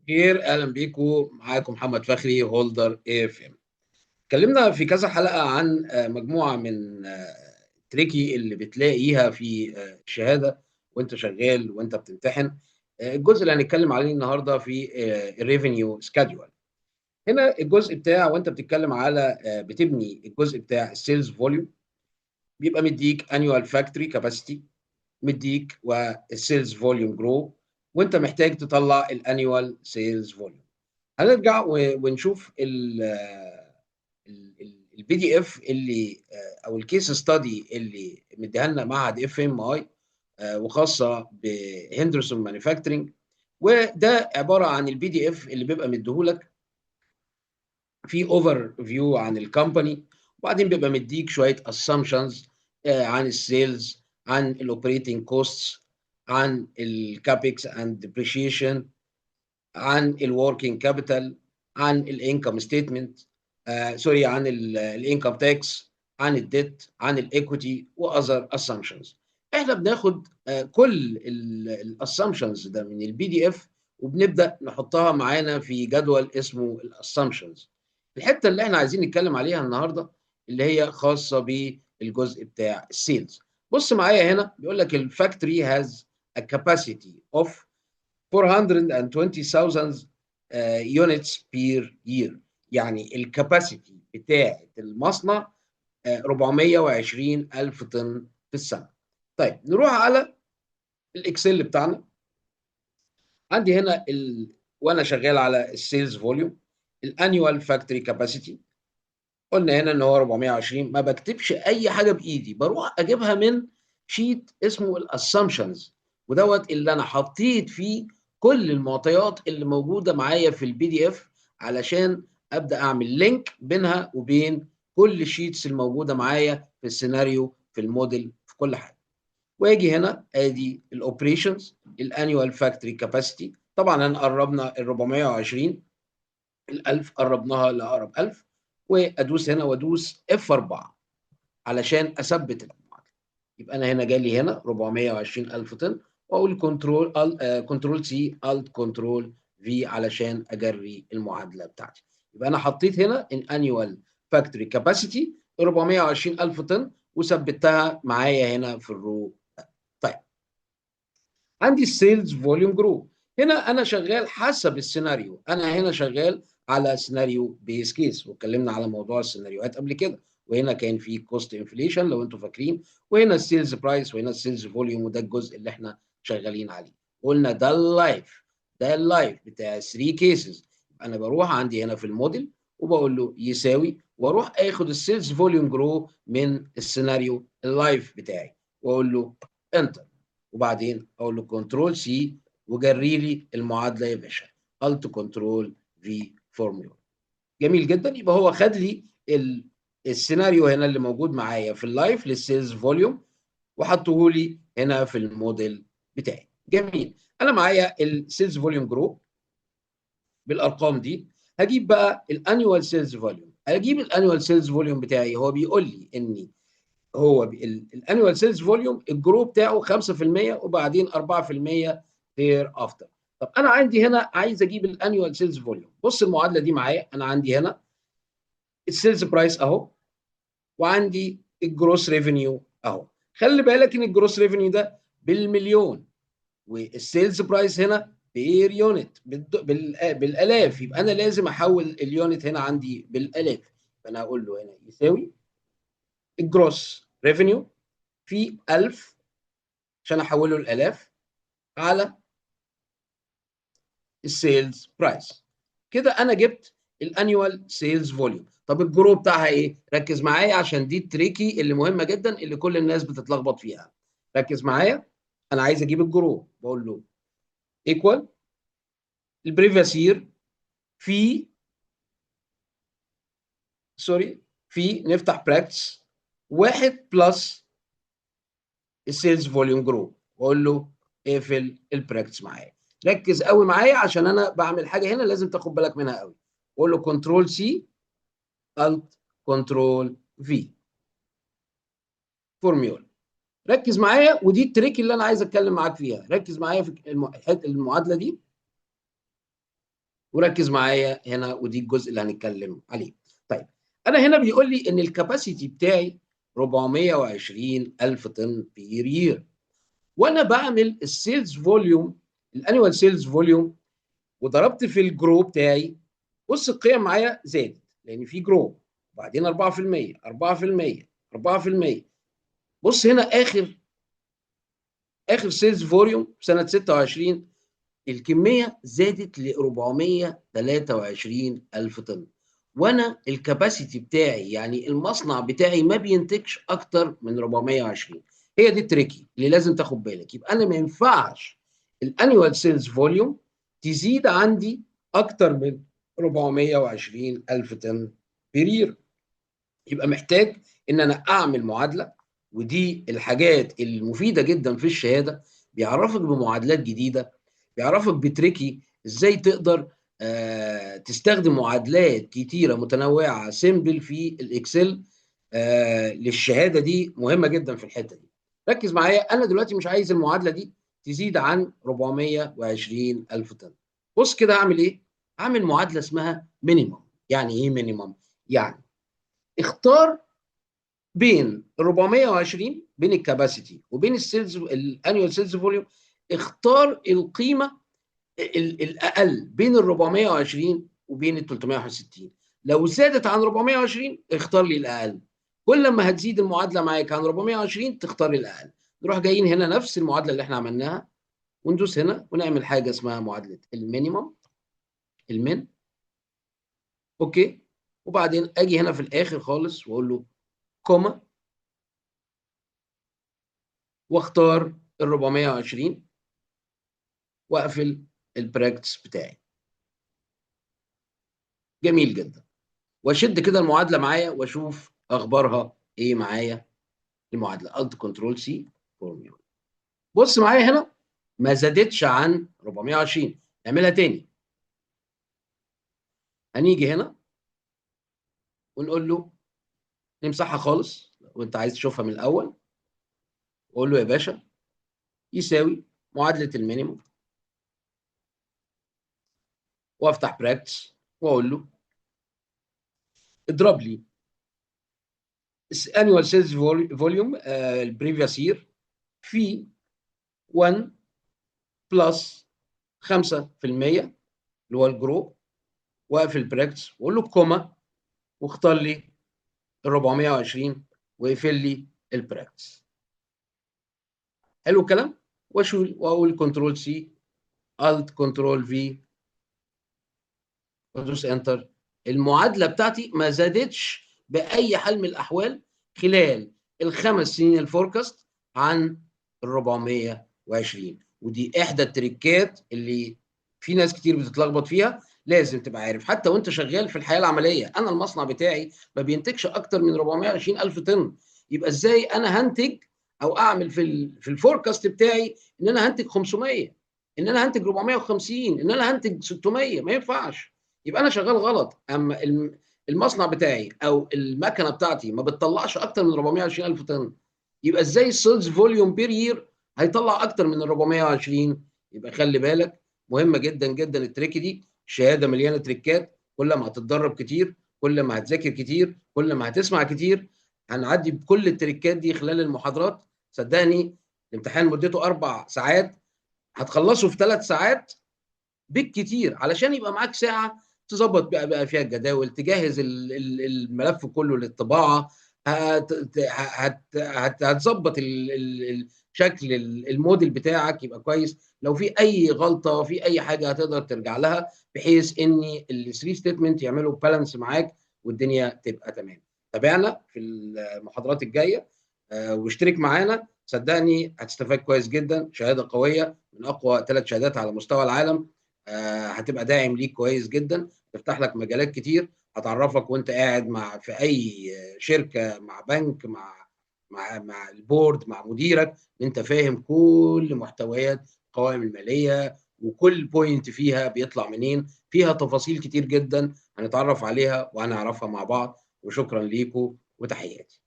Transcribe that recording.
خير، اهلا بيكم. معاكم محمد فخري، هولدر اي اف ام. اتكلمنا في كذا حلقه عن مجموعه من التريكي اللي بتلاقيها في الشهاده وانت شغال وانت بتمتحن. الجزء اللي هنتكلم عليه النهارده في الريفينيو سكادجول. هنا الجزء بتاع وانت بتتكلم على بتبني الجزء بتاع السيلز فوليوم. بيبقى مديك انيوال فاكتوري كاباسيتي، مديك والسيلز فوليوم جرو، وانت محتاج تطلع الانيوال سيلز فوليوم. هنرجع ونشوف البي دي اف اللي او الكيس ستادي اللي مديها لنا معهد اف ام اي وخاصه بهندرسون مانيفاكتشرنج. وده عباره عن البي دي اف اللي بيبقى مديهولك في اوفر فيو عن الكومباني، وبعدين بيبقى مديك شويه اسامبشنز عن السيلز، عن الاوبريتنج كوستس، عن الكابكس اند ديبريشيشن، عن الوركينج كابيتال، عن الانكم ستيتمنت، سوري، عن الانكم تاكس، عن الديت، عن الايكويتي واذر اسامبشنز. احنا بناخد كل الاسامبشنز ده من البي دي اف، وبنبدا نحطها معانا في جدول اسمه الاسامبشنز. الحته اللي احنا عايزين نتكلم عليها النهارده اللي هي خاصه بالجزء بتاع السيلز. بص معايا هنا، بيقول لك الفاكتوري هاز a capacity of 420,000 units per year. يعني الكباسيتي بتاعه المصنع 420 ألف طن في السنة. طيب نروح على الإكسل بتاعنا. عندي هنا وأنا شغال على السيلز فوليوم، الانيوال فاكتوري كاباسيتي. قلنا هنا ان هو 420. ما بكتبش اي حاجه بايدي، بروح اجيبها من شيت اسمه الاسامبشنز، ودوت اللي انا حطيت فيه كل المعطيات اللي موجوده معايا في البي دي اف، علشان ابدا اعمل لينك بينها وبين كل الشيتس الموجوده معايا في السيناريو، في الموديل، في كل حاجه. واجي هنا ادي الاوبريشنز، الانيوال فاكتوري كاباسيتي. طبعا انا قربنا ال 420 ال1000، قربناها لاقرب 1000. وادوس هنا وادوس F4 علشان اثبت المعادله. يبقى انا هنا جالي هنا 420,000 طن، واقول كنترول سي الت كنترول في علشان اجري المعادله بتاعتي. يبقى انا حطيت هنا الانيوال فاكتوري كاباسيتي 420,000 طن، وثبتها معايا هنا في الرو. طيب، عندي السيلز فوليوم جروب. هنا انا شغال حسب السيناريو. انا هنا شغال على سيناريو بيس كيس، واتكلمنا على موضوع السيناريوهات قبل كده. وهنا كان في كوست انفليشن لو انتم فاكرين، وهنا السيلز برايس، وهنا السيلز فوليوم، وده الجزء اللي احنا شغالين عليه. قلنا ده اللايف، ده اللايف بتاع 3 كيسز. انا بروح عندي هنا في الموديل وبقول له يساوي، واروح اخد السيلز فوليوم جرو من السيناريو اللايف بتاعي، واقول له انتر. وبعدين اقول له كنترول سي وجري لي المعادله يا باشا، الت كنترول في فورمولا. جميل جدا. يبقى هو خد لي السيناريو هنا اللي موجود معايا في اللايف للسيلز فوليوم، وحطه لي هنا في الموديل بتاعي. جميل. انا معايا السيلز فوليوم جروب بالارقام دي. هجيب بقى الانيوال سيلز فوليوم. اجيب الانيوال سيلز فوليوم بتاعي. هو بيقول لي ان هو الانيوال سيلز فوليوم الجرو بتاعه 5%، وبعدين 4% هير افتر. طب انا عندي هنا عايز اجيب الانيوال سيلز فوليوم. بص المعادله دي معايا. انا عندي هنا السيلز برايس اهو، وعندي الجروس ريفينيو اهو. خلي بالك ان الجروس ريفينيو ده بالمليون، والسيلز برايس هنا بير يونت بالالاف. يبقى انا لازم احول اليونت هنا عندي بالالاف. فانا هقول له هنا يساوي الجروس ريفينيو في 1000 عشان احوله الالاف على السيلز برايس. كده انا جبت الانيوال سيلز فوليوم. طب الجرو بتاعها ايه؟ ركز معايا عشان دي التريكي اللي مهمه جدا اللي كل الناس بتتلخبط فيها. ركز معايا. انا عايز اجيب الجرو، بقول له ايكوال البريفيوس يير في، سوري، في نفتح براكتس واحد بلس السيلز فوليوم جرو، واقول له اقفل البراكتس معايا. ركز قوي معايا عشان انا بعمل حاجه هنا لازم تاخد بالك منها قوي. اقول له كنترول سي الت كنترول في فورميولا. ركز معايا، ودي التريك اللي انا عايز اتكلم معاك فيها. ركز معايا في المعادله دي. وركز معايا هنا، ودي الجزء اللي هنتكلم عليه. طيب انا هنا بيقول لي ان الكباسيتي بتاعي 420,000 طن بير يير، وانا بعمل السيلز فوليوم، الانيوال سيلز فوليوم، وضربت في الجرو بتاعي. بص القيم معايا زادت لان في جرو، وبعدين 4%، 4%، 4%. بص هنا اخر سيلز فوليوم سنه 26 الكميه زادت ل 423 الف طن، وانا الكباسيتي بتاعي يعني المصنع بتاعي ما بينتجش اكتر من 420. هي دي التريكي اللي لازم تاخد بالك. يبقى انا ما ينفعش الانيوال سيلز فوليوم تزيد عندي اكتر من 420 الف طن بير. يبقى محتاج ان انا اعمل معادله، ودي الحاجات المفيده جدا في الشهاده. بيعرفك بمعادلات جديده، بيعرفك بتريكي ازاي تقدر تستخدم معادلات كتيره متنوعه سيمبل في الاكسل. للشهاده دي مهمه جدا في الحته دي. ركز معايا، انا دلوقتي مش عايز المعادله دي تزيد عن 420 الف طن. بص كده هعمل ايه؟ هعمل معادله اسمها مينيمم. يعني ايه مينيمم؟ يعني اختار بين ال 420، بين الكباسيتي وبين السيلز الانيوال سيلز فوليوم، اختار القيمه الاقل بين ال 420 وبين ال 360. لو زادت عن 420 اختار لي الاقل. كل ما هتزيد المعادله معاك عن 420 تختار الاقل. نروح جايين هنا نفس المعادله اللي احنا عملناها، وندوس هنا ونعمل حاجه اسمها معادله المينيمم، المين. اوكي. وبعدين اجي هنا في الاخر خالص واقول له كوما، واختار ال 420 واقفل البراكتس بتاعي. جميل جدا. واشد كده المعادله معايا واشوف اخبارها ايه معايا. المعادله الت كنترول سي فورميولا. بص معايا هنا ما زادتش عن 420. نعملها تاني. هنيجي هنا ونقول له نمسحها خالص وانت عايز تشوفها من الاول. واقول له يا باشا يساوي معادله المينيموم، وافتح براكتس واقول له اضرب لي annual sales volume البريفيوس يير في 1 بلس 5% اللي هو الجرو، واقفل البراكتس واقول له كوما، واختار لي ال 420 واقفل لي البراكتس. حلو الكلام. واقول كنترول سي الت كنترول في وادوس انتر. المعادله بتاعتي ما زادتش باي حال من الاحوال خلال الخمس سنين الفوركاست عن ال 420. ودي احدى التريكات اللي في ناس كتير بتتلخبط فيها. لازم تبقى عارف حتى وانت شغال في الحياه العمليه، انا المصنع بتاعي ما بينتجش اكتر من 420 الف طن. يبقى ازاي انا هنتج او اعمل في الفوركاست بتاعي ان انا هنتج 500، ان انا هنتج 450، ان انا هنتج 600؟ ما ينفعش. يبقى انا شغال غلط. اما المصنع بتاعي او المكنه بتاعتي ما بتطلعش اكتر من 420 الف طن، يبقى ازاي السيلز فوليوم بير يير هيطلع اكتر من ال 420؟ يبقى خلي بالك، مهمه جدا جدا التريك دي. الشهاده مليانه تريكات، كل ما هتتدرب كتير، كل ما هتذاكر كتير، كل ما هتسمع كتير. هنعدي بكل التريكات دي خلال المحاضرات. صدقني الامتحان مدته 4 ساعات، هتخلصه في 3 ساعات بالكتير، علشان يبقى معاك ساعه تظبط بقى فيها الجداول، تجهز الملف كله للطباعه. هتظبط شكل الموديل بتاعك يبقى كويس. لو في اي غلطه في اي حاجه هتقدر ترجع لها، بحيث ان الثري ستيتمنت يعملوا بالانس معاك والدنيا تبقى تمام. تابعنا في المحاضرات الجايه واشترك معانا. صدقني هتستفاد كويس جدا. شهاده قويه من اقوى 3 شهادات على مستوى العالم. هتبقى داعم ليك كويس جدا، تفتح لك مجالات كتير، هتعرفك وانت قاعد مع في اي شركه، مع بنك، مع البورد، مع مديرك، انت فاهم كل محتويات القوائم الماليه، وكل بوينت فيها بيطلع منين. فيها تفاصيل كتير جدا هنتعرف عليها وهنعرفها مع بعض. وشكرا ليكم وتحياتي.